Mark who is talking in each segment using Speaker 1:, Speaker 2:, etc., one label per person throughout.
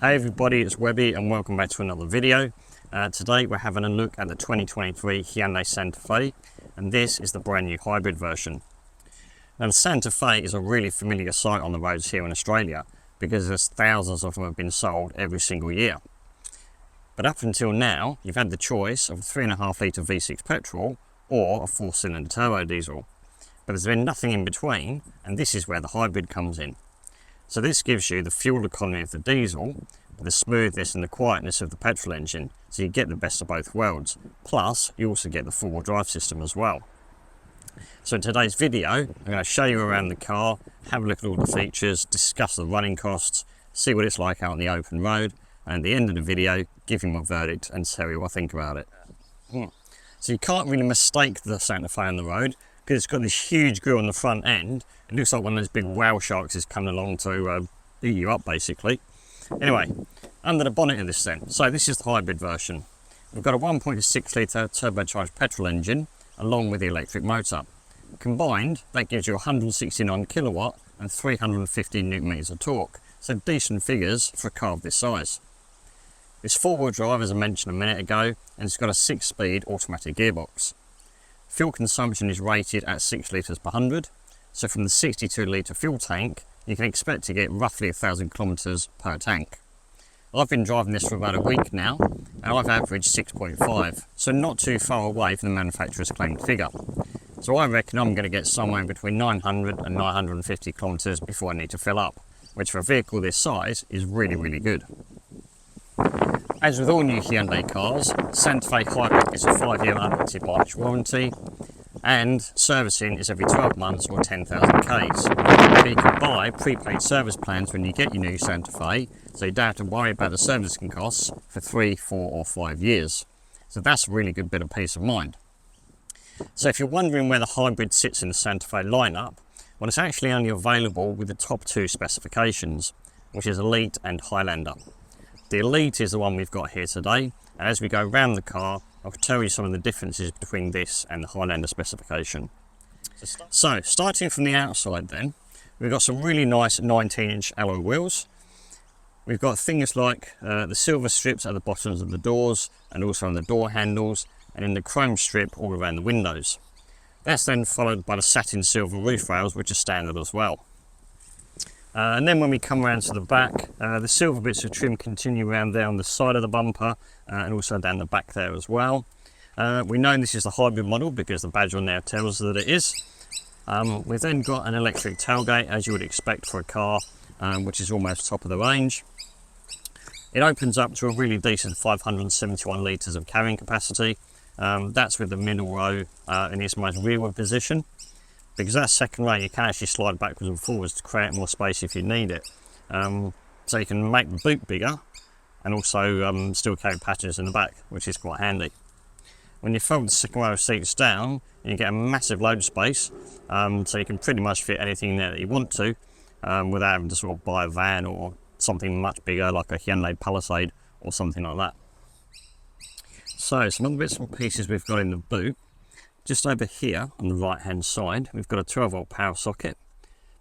Speaker 1: Hey everybody, it's Webby and welcome back to another video. Today we're having a look at the 2023 Hyundai Santa Fe, and this is the brand new hybrid version. Now the Santa Fe is a really familiar sight on the roads here in Australia because there's thousands of them have been sold every single year. But up until now, you've had the choice of a 3.5 litre V6 petrol or a 4-cylinder turbo diesel. But there's been nothing in between, and this is where the hybrid comes in. So this gives you the fuel economy of the diesel, but the smoothness and the quietness of the petrol engine, so you get the best of both worlds. Plus, you also get the four-wheel drive system as well. So in today's video, I'm going to show you around the car, have a look at all the features, discuss the running costs, see what it's like out on the open road, and at the end of the video, give you my verdict and tell you what I think about it. So you can't really mistake the Santa Fe on the road, because it's got this huge grille on the front end. It looks like one of those big whale sharks is coming along to eat you up, basically. Anyway, under the bonnet of this then. So this is the hybrid version. We've got a 1.6 litre turbocharged petrol engine along with the electric motor. Combined, that gives you 169 kilowatt and 350 newton meters of torque. So decent figures for a car of this size. It's four-wheel drive, as I mentioned a minute ago, and it's got a 6-speed automatic gearbox. Fuel consumption is rated at 6 litres per 100, so from the 62 litre fuel tank, you can expect to get roughly 1,000 kilometres per tank. I've been driving this for about a week now, and I've averaged 6.5, so not too far away from the manufacturer's claimed figure. So I reckon I'm going to get somewhere between 900 and 950 kilometres before I need to fill up, which for a vehicle this size is really, really good. As with all new Hyundai cars, Santa Fe Hybrid is a 5-year unlimited mileage warranty, and servicing is every 12 months or 10,000 Ks. But you can buy prepaid service plans when you get your new Santa Fe, so you don't have to worry about the servicing costs for 3, 4 or 5 years. So that's a really good bit of peace of mind. So if you're wondering where the hybrid sits in the Santa Fe lineup, well, it's actually only available with the top 2 specifications, which is Elite and Highlander. The Elite is the one we've got here today, and as we go around the car, I'll tell you some of the differences between this and the Highlander specification. So, starting from the outside then, we've got some really nice 19-inch alloy wheels. We've got things like the silver strips at the bottoms of the doors, and also on the door handles, and in the chrome strip all around the windows. That's then followed by the satin silver roof rails, which are standard as well. And then when we come around to the back, the silver bits of trim continue around there on the side of the bumper and also down the back there as well. We know this is the hybrid model because the badge on there tells us that it is. We've then got an electric tailgate, as you would expect for a car, which is almost top of the range. It opens up to a really decent 571 litres of carrying capacity. That's with the middle row in its most rearward position. Because that second row you can actually slide backwards and forwards to create more space if you need it. So you can make the boot bigger and also still carry passengers in the back, which is quite handy. When you fold the second row of seats down, you get a massive load space, so you can pretty much fit anything in there that you want to without having to sort of buy a van or something much bigger like a Hyundai Palisade or something like that. So some other bits and pieces we've got in the boot. Just over here on the right hand side, we've got a 12-volt power socket.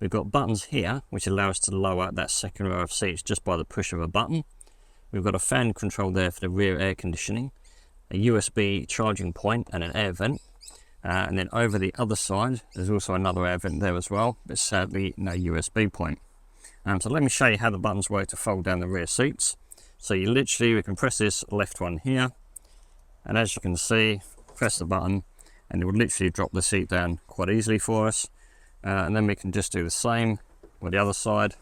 Speaker 1: We've got buttons here which allow us to lower that second row of seats just by the push of a button. We've got a fan control there for the rear air conditioning, a USB charging point and an air vent. And then over the other side there's also another air vent there as well, but sadly no USB point. So let me show you how the buttons work to fold down the rear seats. So we can press this left one here, and as you can see, press the button and it will literally drop the seat down quite easily for us. And then we can just do the same with the other side,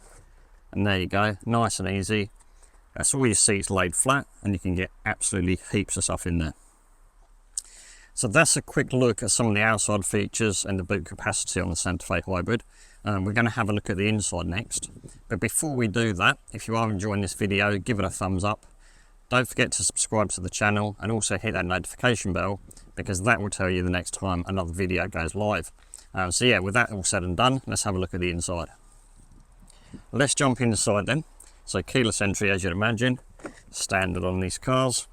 Speaker 1: and there you go, nice and easy. That's all your seats laid flat and you can get absolutely heaps of stuff in there. So that's a quick look at some of the outside features and the boot capacity on the Santa Fe Hybrid. We're going to have a look at the inside next, but before we do that, if you are enjoying this video, give it a thumbs up. Don't forget to subscribe to the channel and also hit that notification bell, because that will tell you the next time another video goes live. So yeah, with that all said and done, let's have a look at the inside. Let's jump inside then. So keyless entry, as you'd imagine, standard on these cars.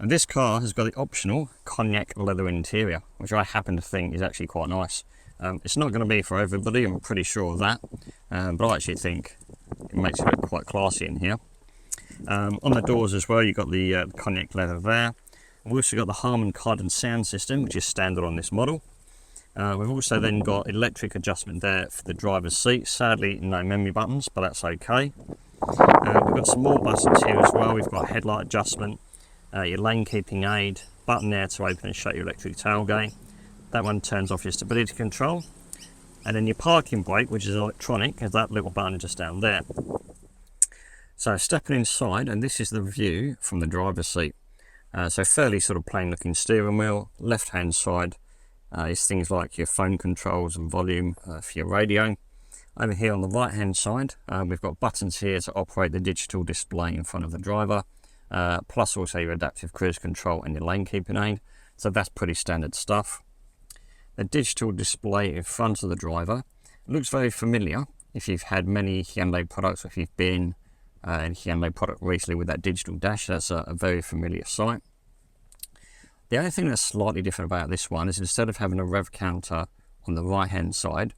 Speaker 1: And this car has got the optional cognac leather interior, which I happen to think is actually quite nice. It's not going to be for everybody, I'm pretty sure of that, but I actually think it makes it look quite classy in here. On the doors as well, you've got the cognac leather there. We've also got the Harman Kardon sound system, which is standard on this model. We've also then got electric adjustment there for the driver's seat. Sadly, no memory buttons, but that's okay. We've got some more buttons here as well. We've got headlight adjustment, your lane keeping aid, button there to open and shut your electric tailgate. That one turns off your stability control. And then your parking brake, which is electronic, is that little button just down there. So stepping inside, and this is the view from the driver's seat. So fairly sort of plain looking steering wheel. Left hand side is things like your phone controls and volume for your radio. Over here on the right hand side, we've got buttons here to operate the digital display in front of the driver, plus also your adaptive cruise control and your lane keeping aid. So that's pretty standard stuff. The digital display in front of the driver looks very familiar if you've had many Hyundai products, or if you've been in a Hyundai product recently with that digital dash. That's a very familiar sight. The only thing that's slightly different about this one is instead of having a rev counter on the right hand side,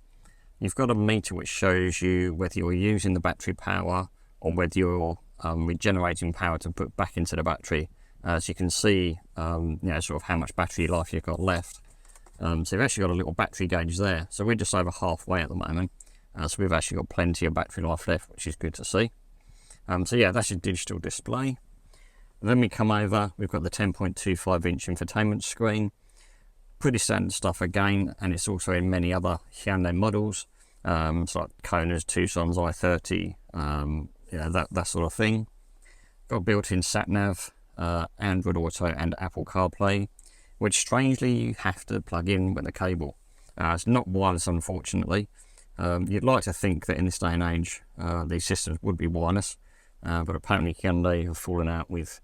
Speaker 1: you've got a meter which shows you whether you're using the battery power or whether you're regenerating power to put back into the battery. So you can see sort of how much battery life you've got left. So you've actually got a little battery gauge there. So we're just over halfway at the moment. So we've actually got plenty of battery life left, which is good to see. So yeah, that's your digital display. And then we come over, we've got the 10.25 inch infotainment screen. Pretty standard stuff again, and it's also in many other Hyundai models. It's like Konas, Tucson's, i30, that sort of thing. Got built-in sat-nav, Android Auto and Apple CarPlay, which strangely you have to plug in with a cable. It's not wireless, unfortunately. You'd like to think that in this day and age these systems would be wireless, but apparently Hyundai have fallen out with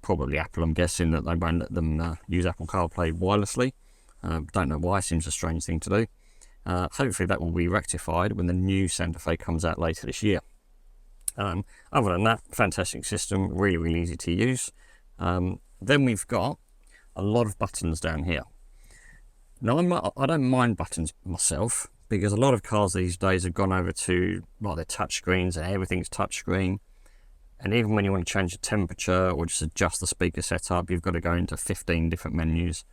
Speaker 1: probably Apple. I'm guessing that they won't let them use Apple CarPlay wirelessly. Don't know why, seems a strange thing to do. Hopefully that will be rectified when the new Santa Fe comes out later this year. Other than that, fantastic system, really easy to use. Then we've got a lot of buttons down here. Now I don't mind buttons myself, because a lot of cars these days have gone over to like their touch screens and everything's touch screen. And even when you want to change the temperature or just adjust the speaker setup, you've got to go into 15 different menus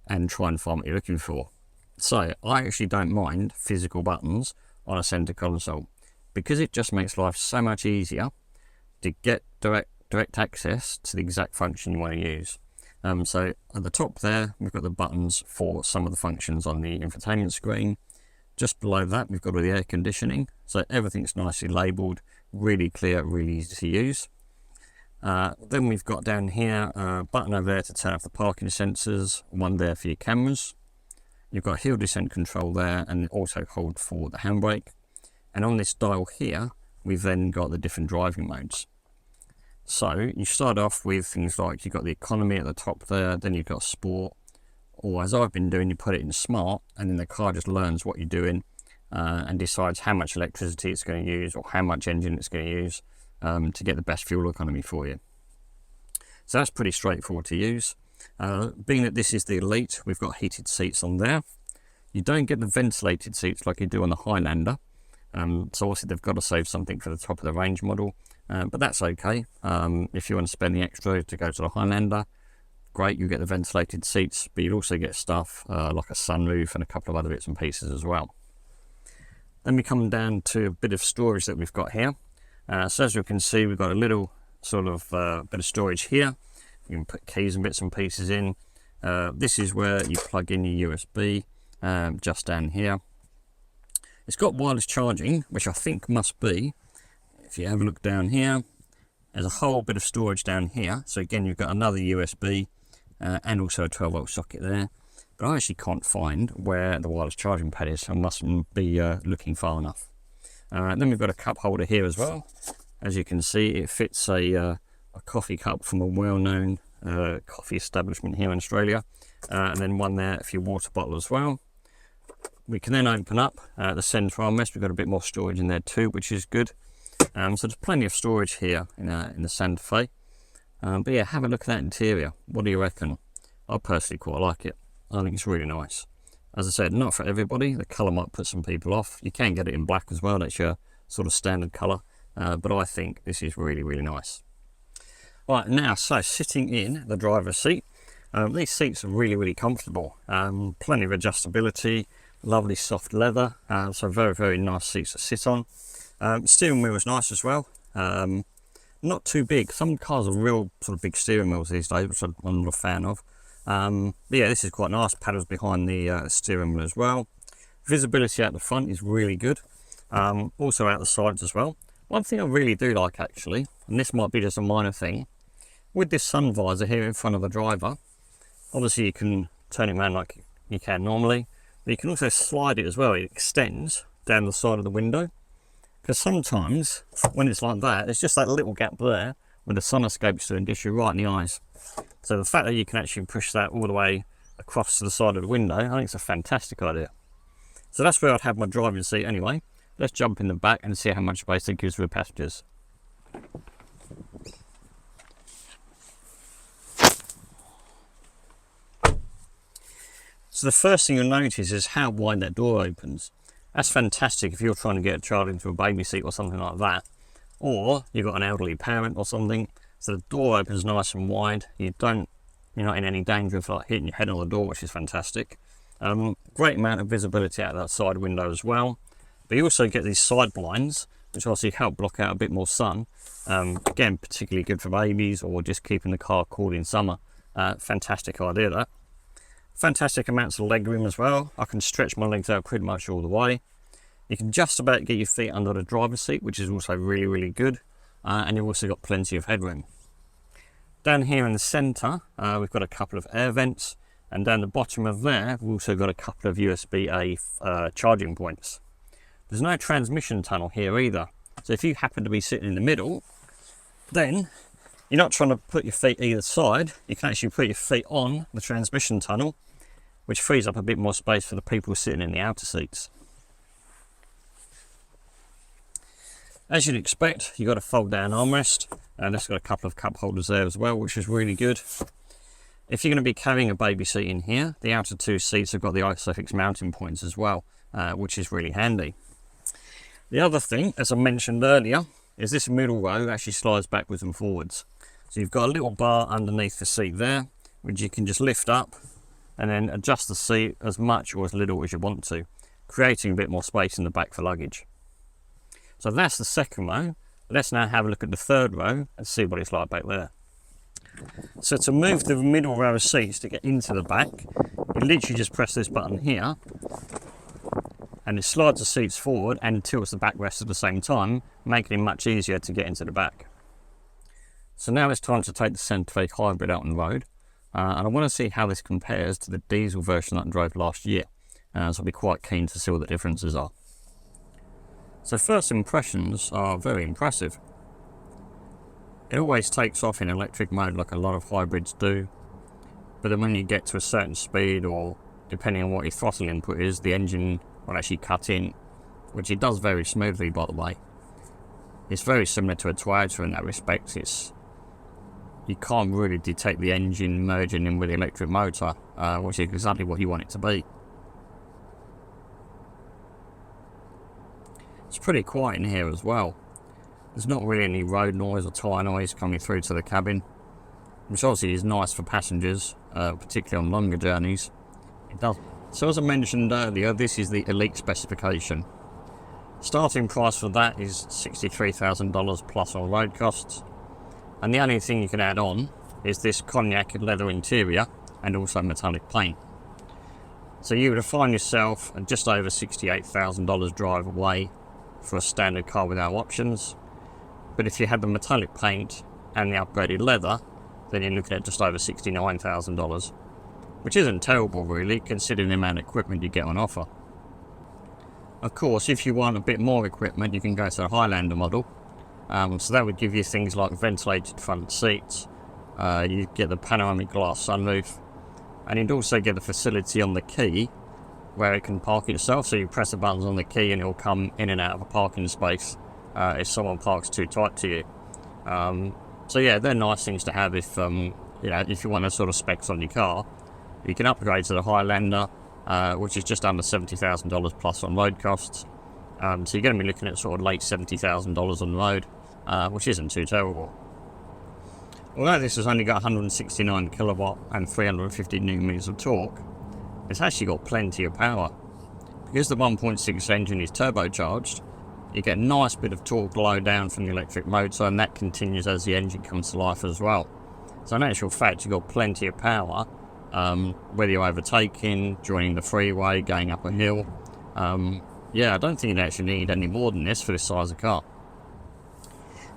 Speaker 1: and try and find what you're looking for. So I actually don't mind physical buttons on a center console, because it just makes life so much easier to get direct access to the exact function you want to use. So at the top there, we've got the buttons for some of the functions on the infotainment screen. Just below that, we've got all the air conditioning. So everything's nicely labelled, really clear, really easy to use. Then we've got down here a button over there to turn off the parking sensors, one there for your cameras. You've got hill descent control there, and also hold for the handbrake. And on this dial here, we've then got the different driving modes. So you start off with things like you've got the economy at the top there, then you've got sport, or as I've been doing, you put it in smart, and then the car just learns what you're doing and decides how much electricity it's going to use or how much engine it's going to use to get the best fuel economy for you. So that's pretty straightforward to use. Being that this is the Elite, we've got heated seats on there. You don't get the ventilated seats like you do on the Highlander. So obviously they've got to save something for the top of the range model, but that's okay. If you want to spend the extra to go to the Highlander, great, you get the ventilated seats, but you also get stuff like a sunroof and a couple of other bits and pieces as well. Then we come down to a bit of storage that we've got here. So as you can see, we've got a little sort of bit of storage here. You can put keys and bits and pieces in. This is where you plug in your USB, just down here. It's got wireless charging, which I think must be, if you have a look down here, there's a whole bit of storage down here. So again, you've got another USB and also a 12-volt socket there. But I actually can't find where the wireless charging pad is. I mustn't be looking far enough. Then we've got a cup holder here as well. As you can see, it fits a coffee cup from a well-known coffee establishment here in Australia. And then one there for your water bottle as well. We can then open up the centre armrest. We've got a bit more storage in there too, which is good. So there's plenty of storage here in the Santa Fe. But yeah, have a look at that interior. What do you reckon? I personally quite like it. I think it's really nice. As I said, not for everybody. The colour might put some people off. You can get it in black as well. That's your sort of standard colour. but I think this is really, really nice. Right, now, so sitting in the driver's seat, these seats are really, really comfortable. Plenty of adjustability, lovely soft leather, so very, very nice seats to sit on. Steering wheel is nice as well. Not too big. Some cars are real sort of big steering wheels these days, which I'm not a fan of. But yeah, this is quite nice. Paddles behind the steering wheel as well. Visibility out the front is really good. Also out the sides as well. One thing I really do like actually, and this might be just a minor thing, with this sun visor here in front of the driver, obviously you can turn it around like you can normally, but you can also slide it as well. It extends down the side of the window. Because sometimes, when it's like that, it's just that little gap there where the sun escapes through and gets you right in the eyes. So the fact that you can actually push that all the way across to the side of the window, I think it's a fantastic idea. So that's where I'd have my driving seat anyway. Let's jump in the back and see how much space it gives for the passengers. So the first thing you'll notice is how wide that door opens. That's fantastic if you're trying to get a child into a baby seat or something like that, or you've got an elderly parent or something. So the door opens nice and wide. You're not in any danger of like hitting your head on the door, which is fantastic. Great amount of visibility out of that side window as well. But you also get these side blinds, which obviously help block out a bit more sun. Again, particularly good for babies or just keeping the car cool in summer. Fantastic idea that. Fantastic amounts of leg room as well. I can stretch my legs out pretty much all the way. You can just about get your feet under the driver's seat, which is also really, really good. And you've also got plenty of headroom. Down here in the centre, we've got a couple of air vents. And down the bottom of there, we've also got a couple of USB-A charging points. There's no transmission tunnel here either. So if you happen to be sitting in the middle, then you're not trying to put your feet either side. You can actually put your feet on the transmission tunnel, which frees up a bit more space for the people sitting in the outer seats. As you'd expect, you've got a fold down armrest, and that's got a couple of cup holders there as well, which is really good. If you're going to be carrying a baby seat in here, the outer two seats have got the ISOFIX mounting points as well, which is really handy. The other thing, as I mentioned earlier, is this middle row actually slides backwards and forwards. So you've got a little bar underneath the seat there, which you can just lift up and then adjust the seat as much or as little as you want to, creating a bit more space in the back for luggage. So that's the second row. Let's now have a look at the third row and see what it's like back there. So to move the middle row of seats to get into the back, you literally just press this button here and it slides the seats forward and tilts the backrest at the same time, making it much easier to get into the back. So now it's time to take the Santa Fe Hybrid out on the road, and I want to see how this compares to the diesel version that I drove last year, so I'll be quite keen to see what the differences are. So first impressions are very impressive. It always takes off in electric mode like a lot of hybrids do, but then when you get to a certain speed, or depending on what your throttle input is, the engine will actually cut in, which it does very smoothly, by the way. It's very similar to a Toyota in that respect. You can't really detect the engine merging in with the electric motor, which is exactly what you want it to be. It's pretty quiet in here as well. There's not really any road noise or tyre noise coming through to the cabin, which obviously is nice for passengers, particularly on longer journeys. It does. So as I mentioned earlier, this is the Elite specification. Starting price for that is $63,000 plus all road costs. And the only thing you can add on is this cognac leather interior and also metallic paint. So you would find yourself at just over $68,000 drive away for a standard car without options. But if you had the metallic paint and the upgraded leather, then you're looking at just over $69,000. Which isn't terrible really, considering the amount of equipment you get on offer. Of course, if you want a bit more equipment, you can go to the Highlander model. So that would give you things like ventilated front seats, you get the panoramic glass sunroof, and you'd also get the facility on the key where it can park itself. So you press the buttons on the key and it'll come in and out of a parking space if someone parks too tight to you. So yeah, they're nice things to have if if you want a sort of specs on your car. You can upgrade to the Highlander, which is just under $70,000 plus on road costs. So you're going to be looking at sort of late $70,000 on the road, which isn't too terrible. Although this has only got 169 kilowatt and 350 newton meters of torque, it's actually got plenty of power. Because the 1.6 engine is turbocharged, you get a nice bit of torque low down from the electric motor, and that continues as the engine comes to life as well. So in actual fact, you've got plenty of power, whether you're overtaking, joining the freeway, going up a hill. Yeah, I don't think you actually need any more than this for this size of car.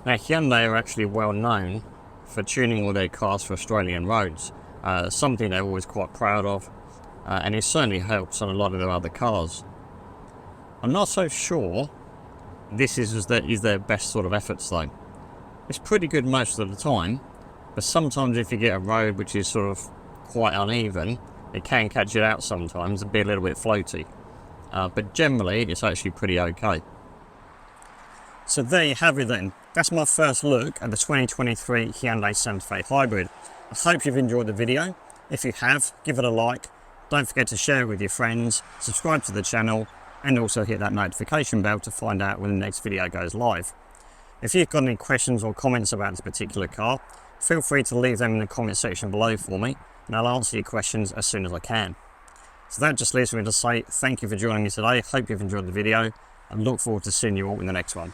Speaker 1: Now, Hyundai are actually well known for tuning all their cars for Australian roads, something they're always quite proud of, and it certainly helps on a lot of their other cars. I'm not so sure this is their best sort of efforts though. It's pretty good most of the time, but sometimes if you get a road which is sort of quite uneven, it can catch it out sometimes and be a little bit floaty. But generally it's actually pretty okay. So there you have it then. That's my first look at the 2023 Hyundai Santa Fe Hybrid. I hope you've enjoyed the video. If you have, give it a like. Don't forget to share it with your friends, subscribe to the channel, and also hit that notification bell to find out when the next video goes live. If you've got any questions or comments about this particular car, feel free to leave them in the comment section below for me, and I'll answer your questions as soon as I can. So that just leaves me to say thank you for joining me today. Hope you've enjoyed the video, and look forward to seeing you all in the next one.